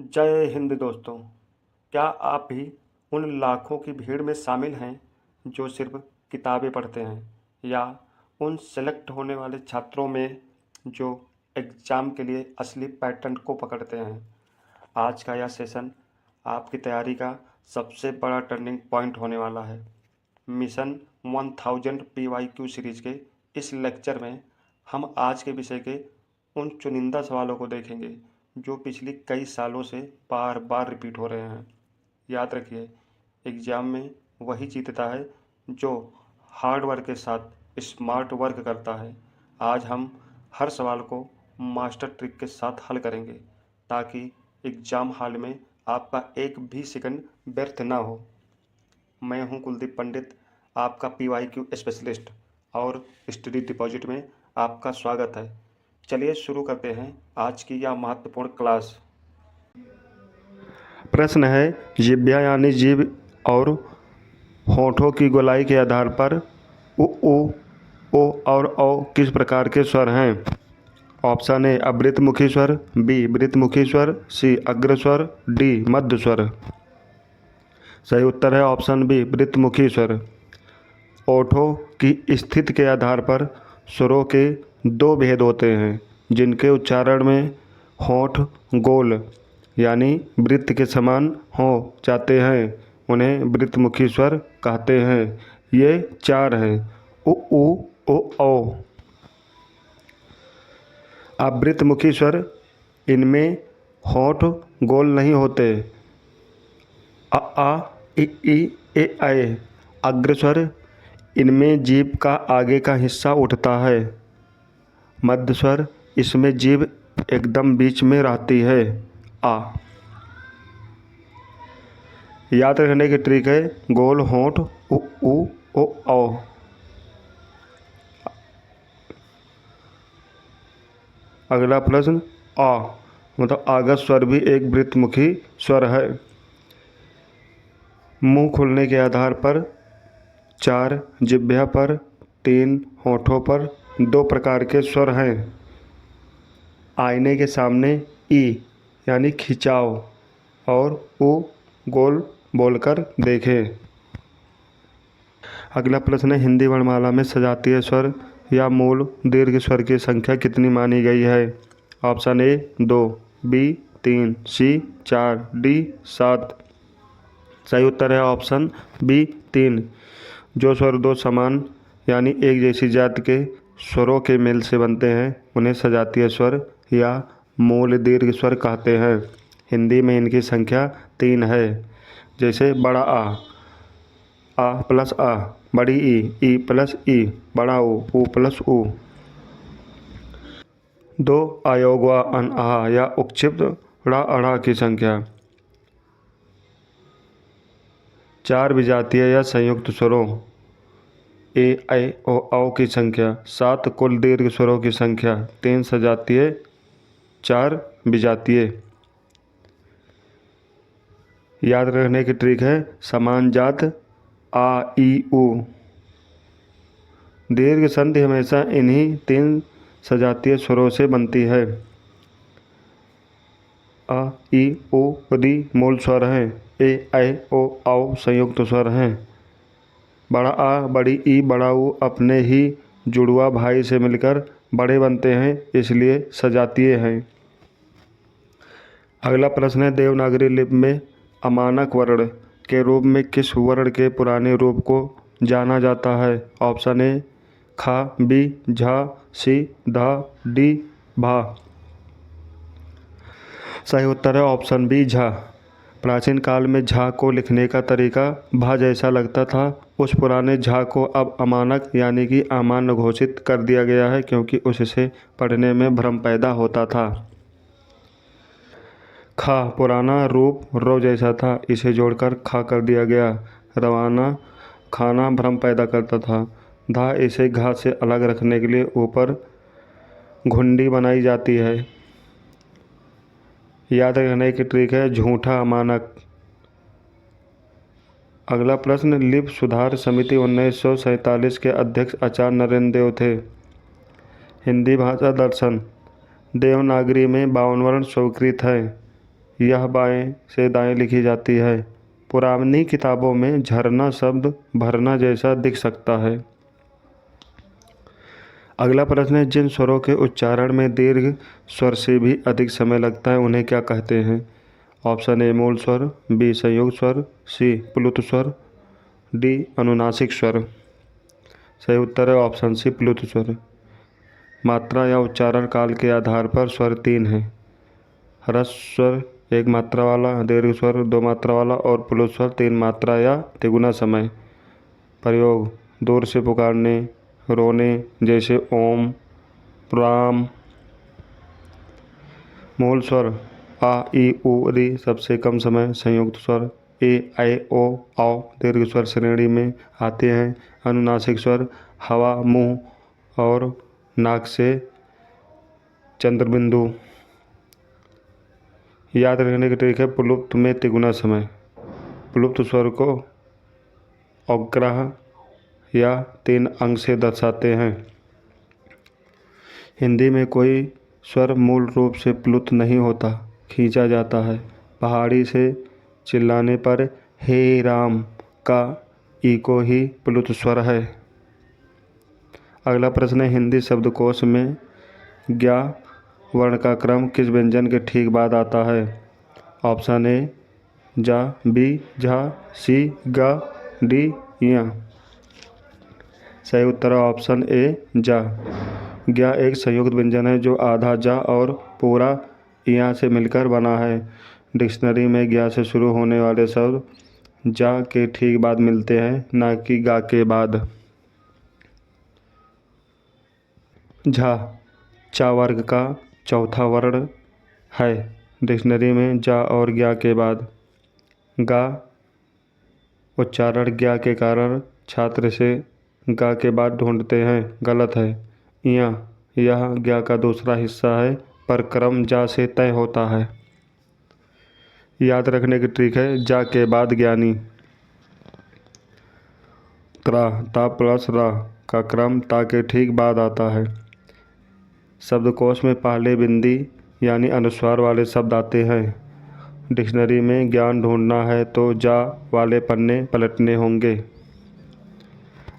जय हिंद दोस्तों। क्या आप भी उन लाखों की भीड़ में शामिल हैं जो सिर्फ किताबें पढ़ते हैं, या उन सेलेक्ट होने वाले छात्रों में जो एग्ज़ाम के लिए असली पैटर्न को पकड़ते हैं? आज का यह सेशन आपकी तैयारी का सबसे बड़ा टर्निंग पॉइंट होने वाला है। मिशन 1000 PYQ सीरीज के इस लेक्चर में हम आज के विषय के उन चुनिंदा सवालों को देखेंगे जो पिछली कई सालों से बार बार रिपीट हो रहे हैं। याद रखिए, एग्ज़ाम में वही जीतता है जो हार्ड वर्क के साथ स्मार्ट वर्क करता है। आज हम हर सवाल को मास्टर ट्रिक के साथ हल करेंगे ताकि एग्ज़ाम हॉल में आपका एक भी सेकंड व्यर्थ ना हो। मैं हूं कुलदीप पंडित, आपका PYQ स्पेशलिस्ट, और स्टडी डिपॉजिट में आपका स्वागत है। चलिए शुरू करते हैं आज की यह महत्वपूर्ण क्लास। प्रश्न है, जिह्वा यानी जीभ और होठों की गोलाई के आधार पर उ, ओ और औ किस प्रकार के स्वर हैं? ऑप्शन ए अवृतमुखी स्वर, बी वृतमुखी स्वर, सी अग्र स्वर, डी मध्य स्वर। सही उत्तर है ऑप्शन बी वृतमुखी स्वर। ओठों की स्थिति के आधार पर स्वरों के दो भेद होते हैं जिनके उच्चारण में होंठ गोल यानी वृत्त के समान हो जाते हैं, उन्हें वृत्तमुखी स्वर कहते हैं। ये चार हैं: उ, ओ, औ। अवृतमुखी स्वर, इनमें होंठ गोल नहीं होते। आ, इ, ए, ऐ। अग्र स्वर, इनमें जीभ का आगे का हिस्सा उठता है। मध्य स्वर, इसमें जीभ एकदम बीच में रहती है। आ। याद रखने की ट्रिक है, गोल होंठ उ, ओ, औ। अगला प्रश्न, आ मतलब आगत स्वर भी एक वृत्तमुखी स्वर है। मुंह खुलने के आधार पर 4 जिह्वा पर, 3 होठों पर 2 प्रकार के स्वर हैं। आईने के सामने ई यानी खिंचाव और उ गोल बोलकर देखें। अगला प्रश्न है, हिंदी वर्णमाला में सजातीय स्वर या मूल दीर्घ स्वर की संख्या कितनी मानी गई है? Option A 2, B 3, C 4, D 7। सही उत्तर है ऑप्शन बी 3। जो स्वर दो समान यानी एक जैसी जाति के स्वरों के मेल से बनते हैं उन्हें सजातीय स्वर या मूल दीर्घ स्वर कहते हैं। हिंदी में इनकी संख्या 3 है, जैसे बड़ा आ प्लस आ, बड़ी ई प्लस ई, बड़ा ऊ प्लस ऊ। दो अयोग व अन आहा या उपक्षिप्त ड़ा अड़ा की संख्या। 4 विजातीय या संयुक्त स्वरों ए, ऐ, ओ, औ की संख्या। 7 कुल दीर्घ स्वरों की संख्या। 3 सजातीय, 4 विजातीय। याद रखने की ट्रिक है, समान जात आ, ई, उ। दीर्घ संधि हमेशा इन्हीं 3 सजातीय स्वरों से बनती है। आ, ई, उ, री मूल स्वर हैं। ए, ऐ, ओ, औ संयुक्त स्वर हैं। बड़ा आ, बड़ी ई, बड़ा ऊ अपने ही जुड़वा भाई से मिलकर बड़े बनते हैं, इसलिए सजातीय हैं। अगला प्रश्न है, देवनागरी लिपि में अमानक वर्ण के रूप में किस वर्ण के पुराने रूप को जाना जाता है? ऑप्शन ए खा, बी झा, सी धा, डी भा। सही उत्तर है ऑप्शन बी झा। प्राचीन काल में झा को लिखने का तरीका भा जैसा लगता था। उस पुराने झा को अब अमानक यानी कि अमान्य घोषित कर दिया गया है, क्योंकि उससे पढ़ने में भ्रम पैदा होता था। खा पुराना रूप रो जैसा था, इसे जोड़कर खा कर दिया गया। रवाना खाना भ्रम पैदा करता था। धा इसे घा से अलग रखने के लिए ऊपर घुंडी बनाई जाती है। याद रखने की ट्रिक है, झूठा अमानक। अगला प्रश्न, लिपि सुधार समिति 1947 के अध्यक्ष आचार्य नरेंद्र देव थे। हिंदी भाषा दर्शन, देवनागरी में 52 वर्ण स्वीकृत हैं। यह बाएं से दाएं लिखी जाती है। पुरानी किताबों में झरना शब्द भरना जैसा दिख सकता है। अगला प्रश्न है, जिन स्वरों के उच्चारण में दीर्घ स्वर से भी अधिक समय लगता है उन्हें क्या कहते हैं? ऑप्शन ए मूल स्वर, बी संयुक्त स्वर, सी प्लुत स्वर, डी अनुनासिक स्वर। सही उत्तर है ऑप्शन सी प्लुत स्वर। मात्रा या उच्चारण काल के आधार पर स्वर 3 हैं। ह्रस्व स्वर 1 मात्रा वाला, दीर्घ स्वर 2 मात्रा वाला और प्लुत स्वर 3 मात्रा या तिगुना समय। प्रयोग, दूर से पुकारने, रोने जैसे ओम, राम। मूल स्वर आ ई उ री सबसे कम समय। संयुक्त स्वर ए ऐ ओ औ दीर्घ स्वर श्रेणी में आते हैं। अनुनासिक स्वर हवा, मुंह और नाक से चंद्रबिंदु। याद रखने की ट्रिक है, प्लुप्त में तिगुना समय। प्लुप्त स्वर को औग्राह या 3 अंक से दर्शाते हैं। हिंदी में कोई स्वर मूल रूप से प्लुत नहीं होता, खींचा जाता है। पहाड़ी से चिल्लाने पर हे राम का इको ही प्लुत स्वर है। अगला प्रश्न है, हिंदी शब्दकोश में ज्ञा वर्ण का क्रम किस व्यंजन के ठीक बाद आता है? ऑप्शन ए जा, बी झा, सी गा, डी या। सही उत्तर है ऑप्शन ए जा। ज्ञा एक संयुक्त व्यंजन है जो आधा जा और पूरा या से मिलकर बना है। डिक्शनरी में ज्ञा से शुरू होने वाले शब्द जा के ठीक बाद मिलते हैं, ना कि गा के बाद। झा चा वर्ग का चौथा वर्ण है। डिक्शनरी में जा और ज्ञा के बाद। गा उच्चारण ज्ञा के कारण छात्र से गा के बाद ढूंढते हैं, गलत है। यह ज्ञा का दूसरा हिस्सा है पर क्रम जा से तय होता है। याद रखने की ट्रिक है, जा के बाद ज्ञानी। त्रा ता प्लस रा का क्रम ता के ठीक बाद आता है। शब्दकोश में पहले बिंदी यानी अनुस्वार वाले शब्द आते हैं। डिक्शनरी में ज्ञान ढूंढना है तो जा वाले पन्ने पलटने होंगे।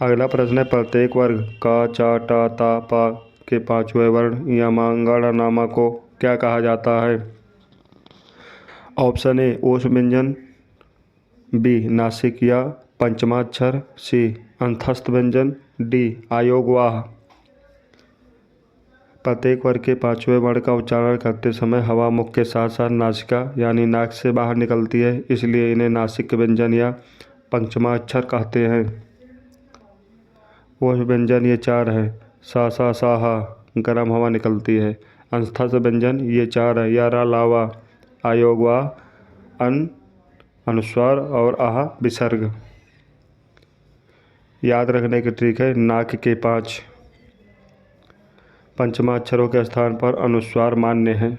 अगला प्रश्न है, प्रत्येक वर्ग का चा टा ता पा के 5वें वर्ण या मांगाड़ानामा को क्या कहा जाता है? ऑप्शन ए ओष्ठ व्यंजन, बी नासिक या पंचमाक्षर, सी अंतस्थ व्यंजन, डी आयोगवाह। प्रत्येक वर्ग के 5वें वर्ण का उच्चारण करते समय हवा मुख के साथ साथ नासिका यानी नाक से बाहर निकलती है, इसलिए इन्हें नासिक व्यंजन या पंचमाक्षर कहते हैं। ओष्ठ व्यंजन ये 4 है, सा सा सा हा गर्म हवा निकलती है। अंतस्थ व्यंजन ये 4 है, या रा लावा, आयोगवाह अन अनुस्वार और आह विसर्ग। याद रखने की ट्रिक है, नाक के 5 पंचमाक्षरों के स्थान पर अनुस्वार मान्य है।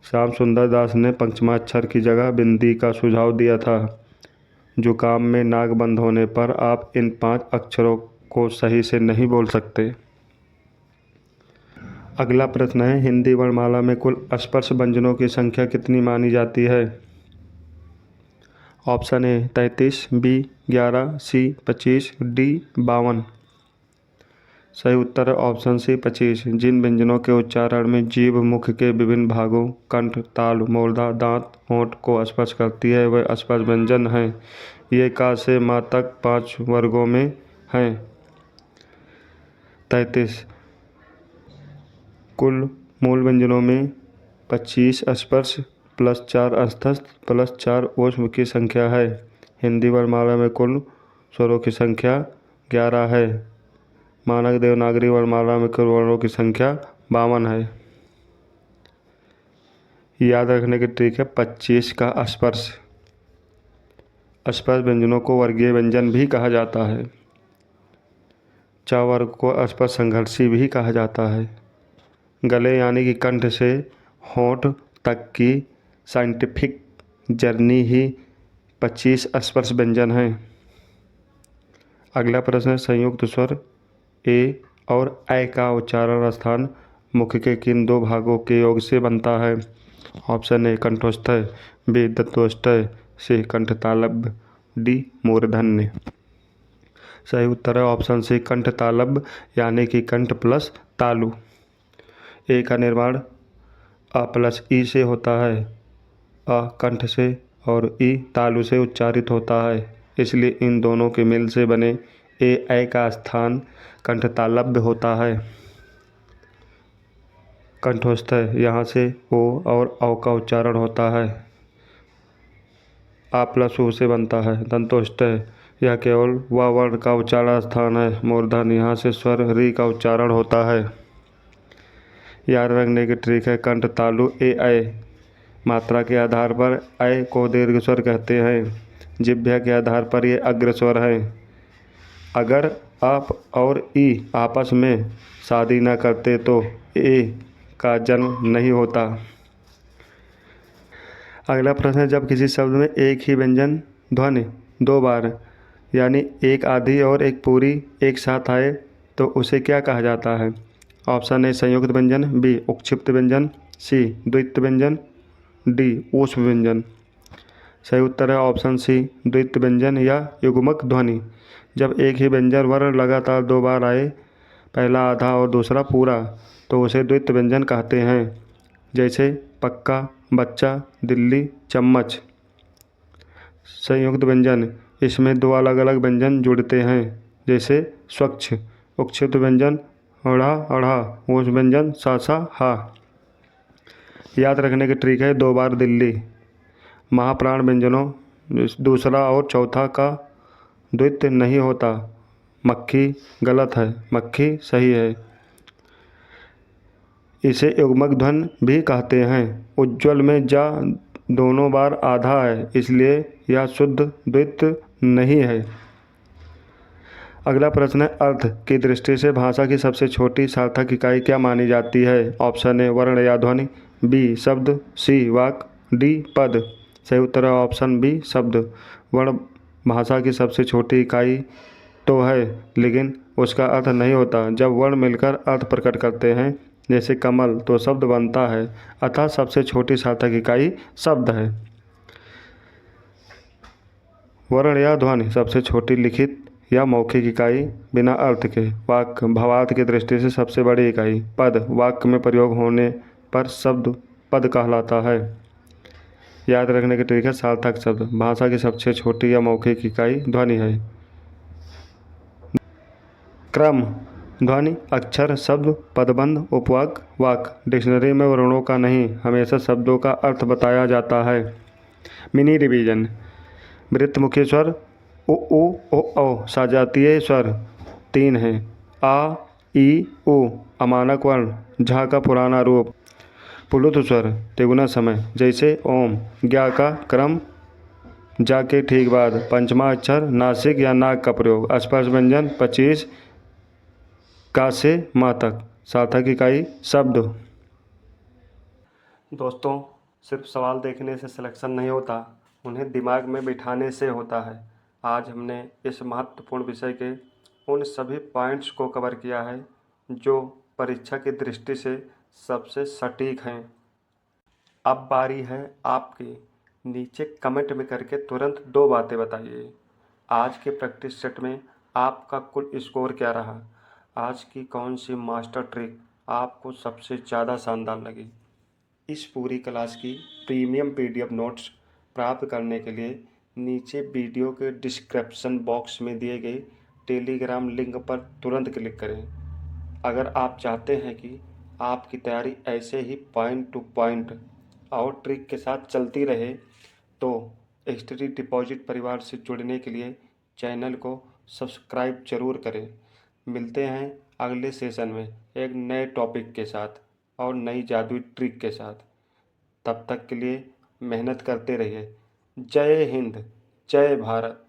श्याम सुंदर दास ने पंचमाक्षर की जगह बिंदी का सुझाव दिया था। जुकाम में नाक बंद होने पर आप इन 5 अक्षरों को सही से नहीं बोल सकते। अगला प्रश्न है, हिंदी वर्णमाला में कुल स्पर्श व्यंजनों की संख्या कितनी मानी जाती है? Option A 33, B 11, C 25, D 52। सही उत्तर है ऑप्शन सी 25। जिन व्यंजनों के उच्चारण में जीभ मुख के विभिन्न भागों कंठ, ताल, मूर्धा, दांत, होंठ को स्पर्श करती है वे स्पर्श व्यंजन हैं। ये का से माँ तक 5 वर्गों में हैं। 33 कुल मूल व्यंजनों में 25 स्पर्श प्लस 4 अंतस्थ प्लस 4 ओष्ठ की संख्या है। हिंदी वर्णमाला में कुल स्वरों की संख्या 11 है। मानक देवनागरी वर्णमाला में कुल वर्णों की संख्या 52 है। याद रखने की ट्रिक है, 25 का स्पर्श। स्पर्श व्यंजनों को वर्गीय व्यंजन भी कहा जाता है। च वर्ग को स्पर्श संघर्षी भी कहा जाता है। गले यानी कि कंठ से होंठ तक की साइंटिफिक जर्नी ही 25 स्पर्श व्यंजन हैं। अगला प्रश्न है, संयुक्त स्वर ए और ऐ का उच्चारण स्थान मुख के किन 2 भागों के योग से बनता है? ऑप्शन ए कंठोत्स्थय, बी दंतोष्ठय, सी कंठतालव्य, डी मूर्धन्य। सही उत्तर है ऑप्शन सी कंठतालव्य यानी कि कंठ प्लस तालु। ए का निर्माण अ प्लस ई से होता है। अ कंठ से और ई तालु से उच्चारित होता है, इसलिए इन दोनों के मिल से बने ए का स्थान कंठतालव्य होता है। कंठोत्स्थय यहाँ से ओ और औ का उच्चारण होता है। आ प्लस ऊ से बनता है। दंतोष्ठय यह केवल व वर्ण का उच्चारण स्थान है। मूर्धन्य यहाँ से स्वर री का उच्चारण होता है। याद रखने की ट्रिक है कंठ तालु ए मात्रा के आधार पर ऐ को दीर्घ स्वर कहते हैं। जिह्वा के आधार पर ये अग्र स्वर हैं। अगर आप और ई आपस में शादी न करते तो ए का जन्म नहीं होता। अगला प्रश्न है, जब किसी शब्द में एक ही व्यंजन ध्वनि दो बार यानी एक आधी और एक पूरी एक साथ आए तो उसे क्या कहा जाता है? ऑप्शन ए संयुक्त व्यंजन, बी उक्षिप्त व्यंजन, सी द्वित्व व्यंजन, डी ऊष्म व्यंजन। सही उत्तर है ऑप्शन सी द्वित्व व्यंजन या युग्मक ध्वनि। जब एक ही व्यंजन वर्ण लगातार दो बार आए, पहला आधा और दूसरा पूरा, तो उसे द्वित्व व्यंजन कहते हैं। जैसे पक्का, बच्चा, दिल्ली, चम्मच। संयुक्त व्यंजन, इसमें दो अलग अलग व्यंजन जुड़ते हैं, जैसे स्वच्छ। उक्षिप्त व्यंजन अढ़ा अढ़ा, ऊष्म व्यंजन सा सा हा। याद रखने की ट्रिक है दो बार दिल्ली। महाप्राण व्यंजनों दूसरा और चौथा का द्वित्व नहीं होता। मक्खी गलत है, मक्खी सही है। इसे युग्मक ध्वनि भी कहते हैं। उज्ज्वल में जा दोनों बार आधा है, इसलिए यह शुद्ध द्वित्व नहीं है। अगला प्रश्न है, अर्थ की दृष्टि से भाषा की सबसे छोटी सार्थक इकाई क्या मानी जाती है? ऑप्शन ए वर्ण या ध्वनि, बी शब्द, सी वाक्, डी पद। सही उत्तर है ऑप्शन बी शब्द। वर्ण भाषा की सबसे छोटी इकाई तो है, लेकिन उसका अर्थ नहीं होता। जब वर्ण मिलकर अर्थ प्रकट करते हैं, जैसे कमल, तो शब्द बनता है। अतः सबसे छोटी सार्थक इकाई शब्द है। वर्ण या ध्वनि सबसे छोटी लिखित या मौखिक इकाई बिना अर्थ के। वाक्य भावार्थ की दृष्टि से सबसे बड़ी इकाई। पद वाक्य में प्रयोग होने पर शब्द पद कहलाता है। याद रखने की ट्रिक है सार्थक शब्द भाषा की सबसे छोटी या मौखिक इकाई ध्वनि है। क्रम ध्वनि अक्षर, शब्द, पदबंध, उपवाक, वाक्य। डिक्शनरी में वर्णों का नहीं, हमेशा शब्दों का अर्थ बताया जाता है। Mini revision. वृत्तमुखी स्वर उ ओ औ। सजातीय स्वर 3 हैं। आ ई उ। अमानक वर्ण झा का पुराना रूप। प्लुत स्वर तिगुना समय, जैसे ओम। ज्ञा का क्रम जा के ठीक बाद। पंचमा अक्षर नासिक या नाक का प्रयोग। स्पर्श व्यंजन 25 का से माँ तक। सार्थक इकाई शब्द। दोस्तों, सिर्फ सवाल देखने से सिलेक्शन नहीं होता, उन्हें दिमाग में बिठाने से होता है। आज हमने इस महत्वपूर्ण विषय के उन सभी पॉइंट्स को कवर किया है जो परीक्षा की दृष्टि से सबसे सटीक हैं। अब बारी है आपकी। नीचे कमेंट में करके तुरंत 2 बातें बताइए। आज के प्रैक्टिस सेट में आपका कुल स्कोर क्या रहा? आज की कौन सी मास्टर ट्रिक आपको सबसे ज़्यादा शानदार लगी? इस पूरी क्लास की प्रीमियम PDF नोट्स प्राप्त करने के लिए नीचे वीडियो के डिस्क्रिप्शन बॉक्स में दिए गए टेलीग्राम लिंक पर तुरंत क्लिक करें। अगर आप चाहते हैं कि आपकी तैयारी ऐसे ही पॉइंट टू पॉइंट और ट्रिक के साथ चलती रहे, तो स्टडी डिपॉजिट परिवार से जुड़ने के लिए चैनल को सब्सक्राइब जरूर करें। मिलते हैं अगले सेशन में एक नए टॉपिक के साथ और नई जादुई ट्रिक के साथ। तब तक के लिए मेहनत करते रहिए। जय हिंद, जय भारत।